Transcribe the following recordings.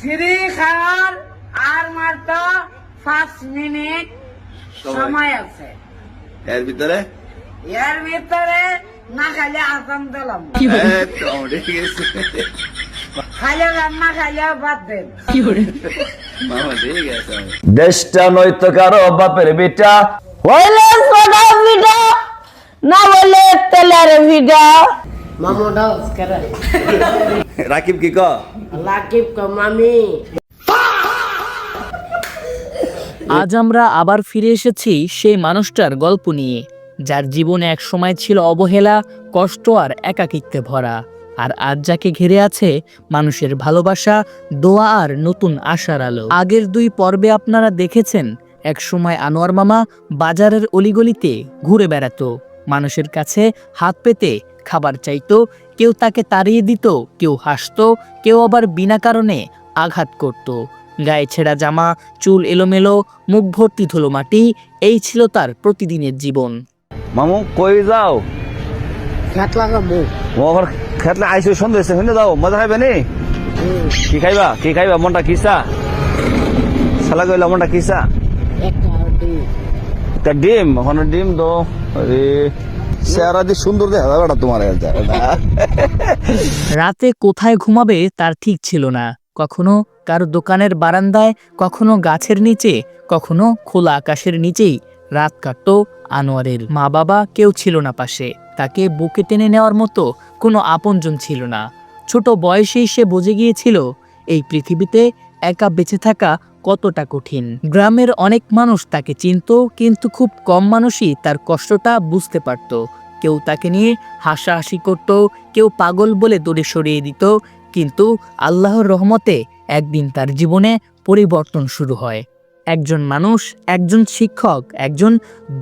Free খাওয়ার আর মাত্র 5 minute সময় আছে। এর ভিতরে না খাইলে আসাম দিলাম, ঠিক আছে খাইলে রান্না খাইলে বাদ দেন। মামা, ঠিক আছে। দেশটা নয়তো কারো বাপের বেটা, হইলে সোডা ভিডা, না বলে তেলের ভিডা। মামু ডান্স করে, রাকিব কি ক লাকিব কো মামি। আজ আমরা আবার ফিরে এসেছি সেই মানুষটার গল্প নিয়ে, যার জীবনে এক সময় ছিল অবহেলা, কষ্ট আর একাকিত্বে ভরা। আর আজ যাকে ঘিরে আছে মানুষের ভালোবাসা, দোয়া আর নতুন আশার আলো। আগের 2 পর্বে আপনারা দেখেছেন এক সময় আনোয়ার মামা বাজারের অলিগলিতে ঘুরে বেড়াতো, মানুষের কাছে হাত পেতে খাবার চাইতো। কেউ তাকে তাড়িয়ে দিত, কেউ হাসতো, কেউ আবার বিনা কারণে আঘাত করত। গায়ে ছেঁড়া জামা, চুল এলোমেলো, মুখ ভর্তি ধুলো মাটি, এই ছিল তার প্রতিদিনের জীবন। মামু কই যাও? খেত লাগাবো। ওর খেতলে আইসো সন্দেহ হইলে যাও, মজা খাইবে নি? কি খাইবা মনটা কিসা সালা কইলা, মনটা কিসা? একটা ডিম, ওখানে ডিম দো। আরে চেহারা দিয়ে সুন্দর দেখা যাবে তোমার। রাতে কোথায় ঘুমাবে তার ঠিক ছিল না। কখনো কারো দোকানের বারান্দায়, কখনো গাছের নিচে, কখনো খোলা আকাশের নিচেই রাত কাটতো আনোয়ারের। মা বাবা কেউ ছিল না পাশে, তাকে বুকে টেনে নেওয়ার মতো কোনো আপনজন ছিল না। ছোট বয়সেই সে বুঝে গিয়েছিল এই পৃথিবীতে একা বেঁচে থাকা কতটা কঠিন। গ্রামের অনেক মানুষ তাকে চিনত, কিন্তু খুব কম মানুষই তার কষ্টটা বুঝতে পারত। কেউ তাকে নিয়ে হাসাহাসি করত, কেউ পাগল বলে দূরে সরিয়ে দিত। কিন্তু আল্লাহর রহমতে একদিন তার জীবনে পরিবর্তন শুরু হয়। একজন মানুষ, একজন শিক্ষক, একজন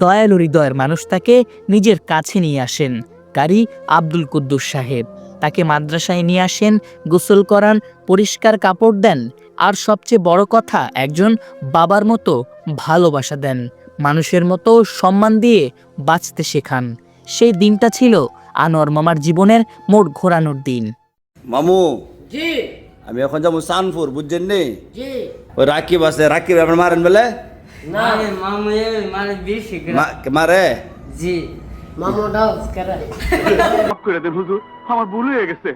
দয়ালু হৃদয়ের মানুষ তাকে নিজের কাছে নিয়ে আসেন। কারি আব্দুল কুদ্দুস সাহেব তাকে মাদ্রাসায় নিয়ে আসেন, গোসল করান, পরিষ্কার কাপড় দেন, আর সবচেয়ে বড় কথা, একজন বাবার মতো ভালোবাসা দেন, মানুষের মতো সম্মান দিয়ে বাঁচতে শেখান। সেই দিনটা ছিল আনোয়ার মামার জীবনের মোড় ঘোরানোর দিন। মামু, জি আমি এখন যাবো সানপুর, বুঝছেন নি? জি। ওই রাকিব আছে, রাকিব আপনার মারেন বলে? না মামু মানে বেশি মারে? জি। মামু ডান্স করে, করে দেন হুজুর, আমার ভুল হয়ে গেছে।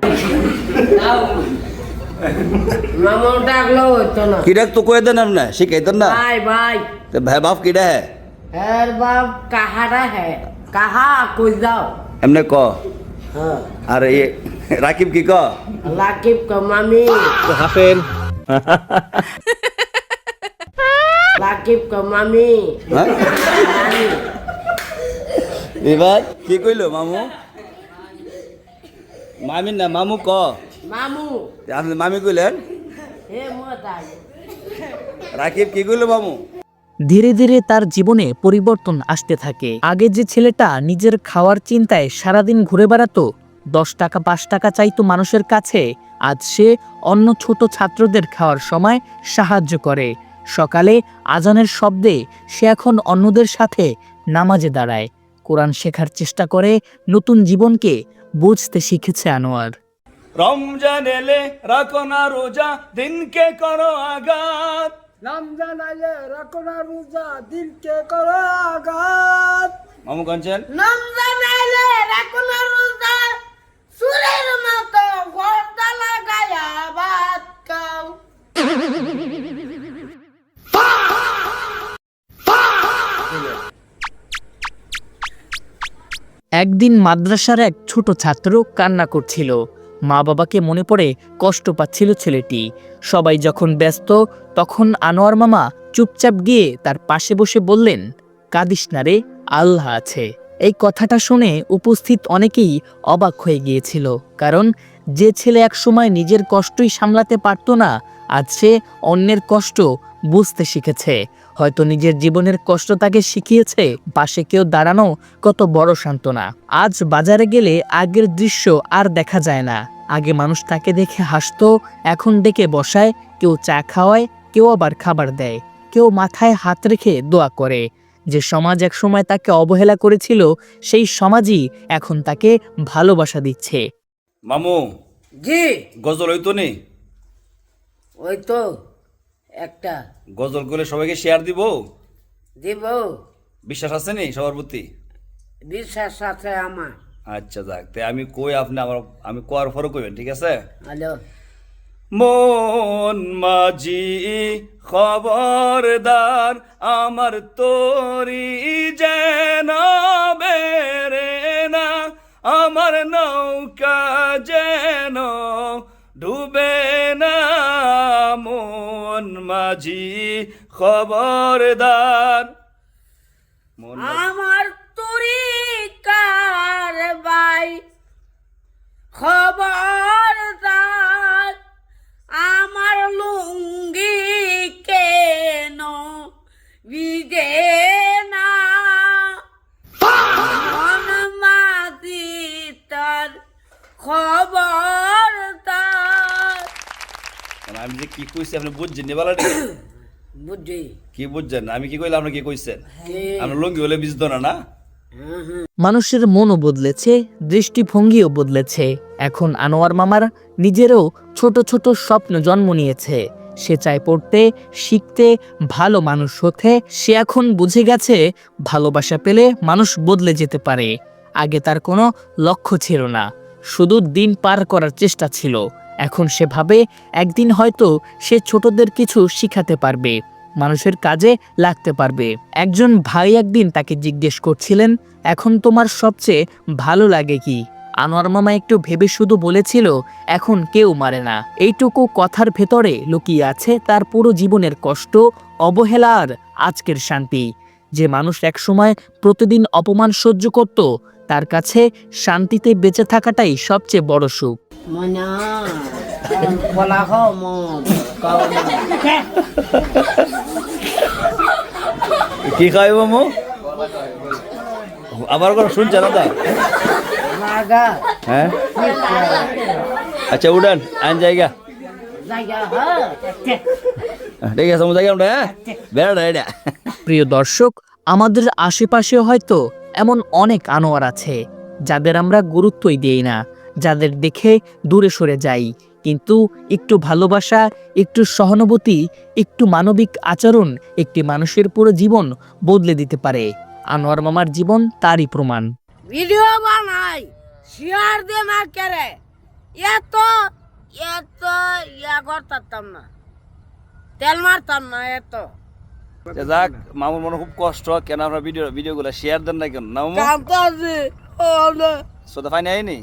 মামু ডাকলো হইতো না। কি ডাক তো কয়ে দেন আপনি, শিখাইতেন না? ভাই ভাই তো ভাই বাপ কিডা হ্যাঁ? এর বাপ কাহারা হ্যাঁ, কাহা কই যাও? এমনি ক। হ্যাঁ, আর এ রাকিব কি ক? লাকিব কো মামি। হাফেন লাকিব কো মামি। হ্যাঁ? মামি এবার কি কইলো মামু? মামি না মামু ক। মামু আপনি মামি কইলেন? হে মোদাই। রাকিব কি কইলো মামু? ধীরে ধীরে তার জীবনে পরিবর্তন আসতে থাকে। আগে যে ছেলেটা নিজের খাওয়ার চিন্তায় সারাদিন ঘুরে বেড়াতো, 10 টাকা 5 টাকা চাইতো মানুষের কাছে, আজ সে অন্য ছোট ছাত্রদের খাওয়ার সময় সাহায্য করে। সকালে আজানের শব্দে সে এখন অন্যদের সাথে নামাজে দাঁড়ায়, কোরআন শেখার চেষ্টা করে, নতুন জীবনকে বুঝতে শিখেছে আনোয়ার। রমজান এলে রাখো না রোজা, দিনকে করো আঘাত। রমজান আইলে রাখো না রোজা, দিনকে করো আঘাত। মামু কাঞ্চন, রমজান আইলে রাখো না রোজা, সুরের মতো গর্দা লাগায়া ভাত খাও। একদিন মাদ্রাসার এক ছোট ছাত্র কান্না করছিল। মা বাবাকে মনে পড়ে কষ্ট পাচ্ছিল ছেলেটি। সবাই যখন ব্যস্ত, তখন আনোয়ার মামা চুপচাপ গিয়ে তার পাশে বসে বললেন, কাঁদিস না রে, আল্লাহ আছে। এই কথাটা শুনে উপস্থিত অনেকেই অবাক হয়ে গিয়েছিল, কারণ যে ছেলে একসময় নিজের কষ্টই সামলাতে পারত না, আজ সে অন্যের কষ্ট বুঝতে শিখেছে। হয়তো নিজের জীবনের কষ্ট তাকে শিখিয়েছে পাশে কেউ দাঁড়ানো কত বড় সান্ত্বনা। আজ বাজারে গেলে আগের দৃশ্য আর দেখা যায় না। আগে মানুষ তাকে দেখে হাসতো, এখন ডেকে বসায়, কেউ চা খাওয়ায়, কেউ আবার খাবার দেয়, কেউ মাথায় হাত রেখে দোয়া করে। যে সমাজ একসময় তাকে অবহেলা করেছিল, সেই সমাজই এখন তাকে ভালোবাসা দিচ্ছে। মামু জি গজল হইতো নি? ওই তো একটা গজল করলে সবাইকে শেয়ার দিব, দিব, বিশ্বাস আছে নি সবার প্রতি? বিশ্বাস আছে আমার। আচ্ছা যাক, তাই আমি কই, আপনি আমি কোয়ার পরে কইবেন, ঠিক আছে? হ্যালো, মন মাঝি খবরদার, আমার তোরি যেন বেরে না, আমার নৌকা যেন ডুবে না। মন মাঝি খবরদার, আমার তরিকার ভাই খবরদার, আমার লুঙ্গি কেন ভিজে না, মন মাঝি তার খবরদার। আমি যে কি কইছি আপনি বুঝছেন নি বালাটি? বুঝি কি বুঝছেন? আমি কি কইলাম, আপনি কি কইছেন? আমরা লুঙ্গি হলে বিজতো না না? মানুষের মনও বদলেছে, দৃষ্টিভঙ্গিও বদলেছে। এখন আনোয়ার মামার নিজেরও ছোট ছোট স্বপ্ন জন্ম নিয়েছে। সে চায় পড়তে, শিখতে, ভালো মানুষ হতে। সে এখন বুঝে গেছে ভালোবাসা পেলে মানুষ বদলে যেতে পারে। আগে তার কোনো লক্ষ্য ছিল না, শুধু দিন পার করার চেষ্টা ছিল। এখন সে ভাবে একদিন হয়তো সে ছোটদের কিছু শিখাতে পারবে, মানুষের কাজে লাগতে পারবে। একজন ভাই একদিন তাকে জিজ্ঞেস করছিলেন, এখন তোমার সবচেয়ে ভালো লাগে কি? আনোয়ার মামা একটু ভেবে শুধু বলেছিল, এখন কেউ মারে না। এইটুকু কথার ভেতরে লুকিয়ে আছে তার পুরো জীবনের কষ্ট, অবহেলা আর আজকের শান্তি। যে মানুষ একসময় প্রতিদিন অপমান সহ্য করত, তার কাছে শান্তিতে বেঁচে থাকাটাই সবচেয়ে বড় সুখ। মনা বলা হ মন কি খাইব মো? আবার কোনো শুনছে না দা? লাগা হ্যাঁ, আচ্ছা উঠান, আইন জায়গা। জায়গা ঠিক আছে, জায়গা আমরা, হ্যাঁ বেড়া এটা। প্রিয় দর্শক, আমাদের আশেপাশে হয়তো এমন অনেক আনোয়ার আছে যাদের আমরা গুরুত্বই দিই না, যাদের দেখে দূরে সরে যাই। কিন্তু একটু ভালোবাসা, একটু সহানুভূতি, একটু মানবিক আচরণ একটি মানুষের পুরো জীবন বদলে দিতে পারে। আনোয়ার মামার জীবন তারই প্রমাণ। ভিডিও বানাই, শেয়ার দে না করে এত এত ইয়া করতাম না, তেল মারতাম না এত। যাক, মামুর মনে খুব কষ্ট, কেন আপনার ভিডিওগুলো শেয়ার দেন না কেন? না মামু, কাঁদতাছি ওলে সোদা ফাইন আইনি?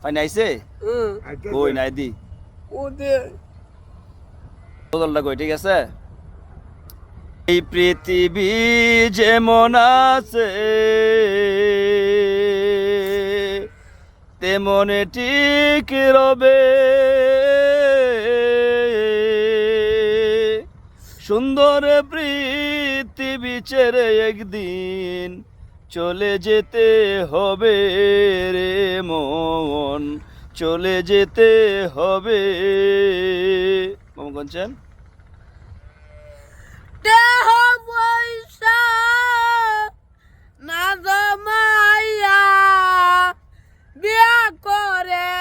ফাইন আইছে? কই নাই দি ওদে বদলটা কই, ঠিক আছে? এই পৃথিবী যেমন আছে তেমন ঠিক রবে, সুন্দর পৃথিবী ছেড়ে একদিন চলে যেতে হবে রে মন, চলে যেতে হবে। মামু কোনছেন? দেহ পয়সা না জমাইয়া বিয়া করে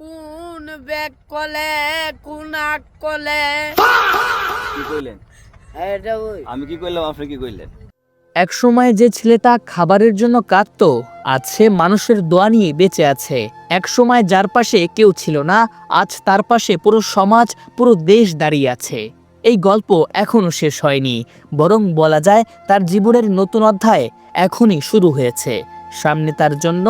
কোন বেক কলে কোন আক কলে। কি কইলেন? এটা ওই আমি কি কইলাম, আপনি কি কইলেন? একসময় যে ছেলেটা খাবারের জন্য কাঁদত, আজ সে মানুষের দোয়া নিয়ে বেঁচে আছে। একসময় যার পাশে কেউ ছিল না, আজ তার পাশে পুরো সমাজ, পুরো দেশ দাঁড়িয়ে আছে। এই গল্প এখনো শেষ হয়নি, বরং বলা যায় তার জীবনের নতুন অধ্যায় এখনই শুরু হয়েছে। সামনে তার জন্য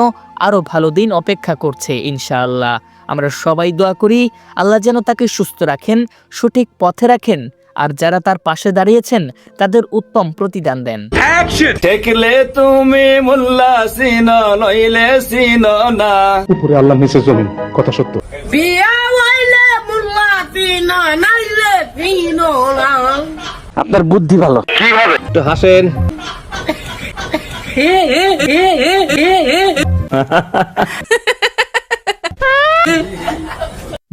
আরো ভালো দিন অপেক্ষা করছে ইনশাআল্লাহ। আমরা সবাই দোয়া করি আল্লাহ যেন তাকে সুস্থ রাখেন, সঠিক পথে রাখেন, আর যারা তার পাশে দাঁড়িয়েছেন তাদের উত্তম প্রতিদান দেন। দেখলে তুমি মোল্লা সিনো, নইলে সিনো না। উপরে আল্লাহ নিচে জমিন, কথা সত্য। বিয়া হইলে মুল্লা তিনো নাইলে তিনো না। আপনার বুদ্ধি ভালো। একটু হাসেন।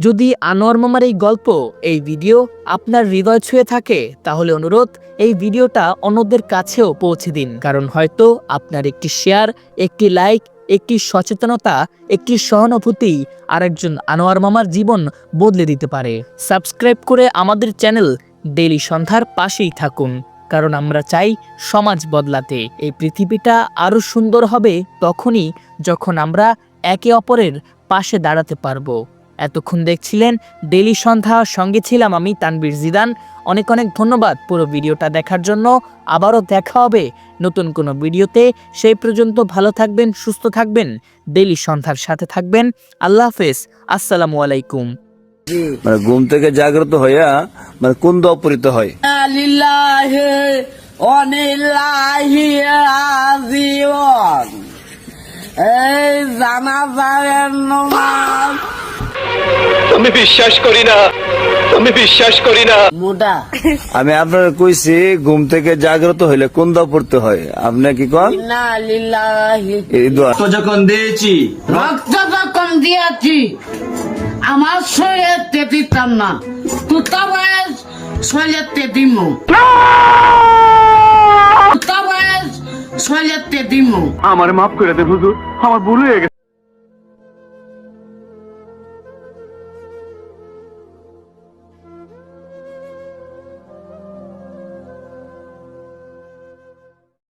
যদি আনোয়ার মামার এই গল্প, এই ভিডিও আপনার হৃদয় ছুঁয়ে থাকে, তাহলে অনুরোধ এই ভিডিওটা অন্যদের কাছেও পৌঁছে দিন। কারণ হয়তো আপনার একটি শেয়ার, একটি লাইক, একটি সচেতনতা, একটি সহানুভূতি আরেকজন আনোয়ার মামার জীবন বদলে দিতে পারে। সাবস্ক্রাইব করে আমাদের চ্যানেল ডেইলি সন্ধ্যার পাশেই থাকুন, কারণ আমরা চাই সমাজ বদলাতে। এই পৃথিবীটা আরো সুন্দর হবে তখনই যখন আমরা একে অপরের পাশে দাঁড়াতে পারবো। এতক্ষণ দেখছিলেন ডেইলি সন্ধ্যা, সঙ্গে ছিলাম আমি তানভীর জিদান। অনেক অনেক ধন্যবাদ পুরো ভিডিওটা দেখার জন্য। আবারও দেখা হবে নতুন কোনো ভিডিওতে। সেই পর্যন্ত ভালো থাকবেন, সুস্থ থাকবেন, ডেইলি সন্ধ্যার সাথে থাকবেন। আল্লাহ হাফেজ, আসসালামু আলাইকুম। মানে ঘুম থেকে জাগ্রত হইয়া মানে কোন দোয়া পড়িত হয়? লিল্লাহি অনিল্লাহি আজিওয়ান। এই জানাজার নামাজ আমি বিশ্বাস করি না, আমি বিশ্বাস করি না। মুডা আমি আপনার কইছি ঘুম থেকে জাগ্রত হইলে কোন দোয়া পড়তে হয়, আপনি কি কন? না লিল্লাহি। এই দোয়া যখন দিয়েছি রক্ত যখন দিয়েছি আমার শরীরে দিতাম না, তুতা বয়স শরীরে দিমু, তুতা বয়স শরীরে দিমু। আমার মাফ করে দেন হুজুর, আমার ভুল হয়ে গেছে।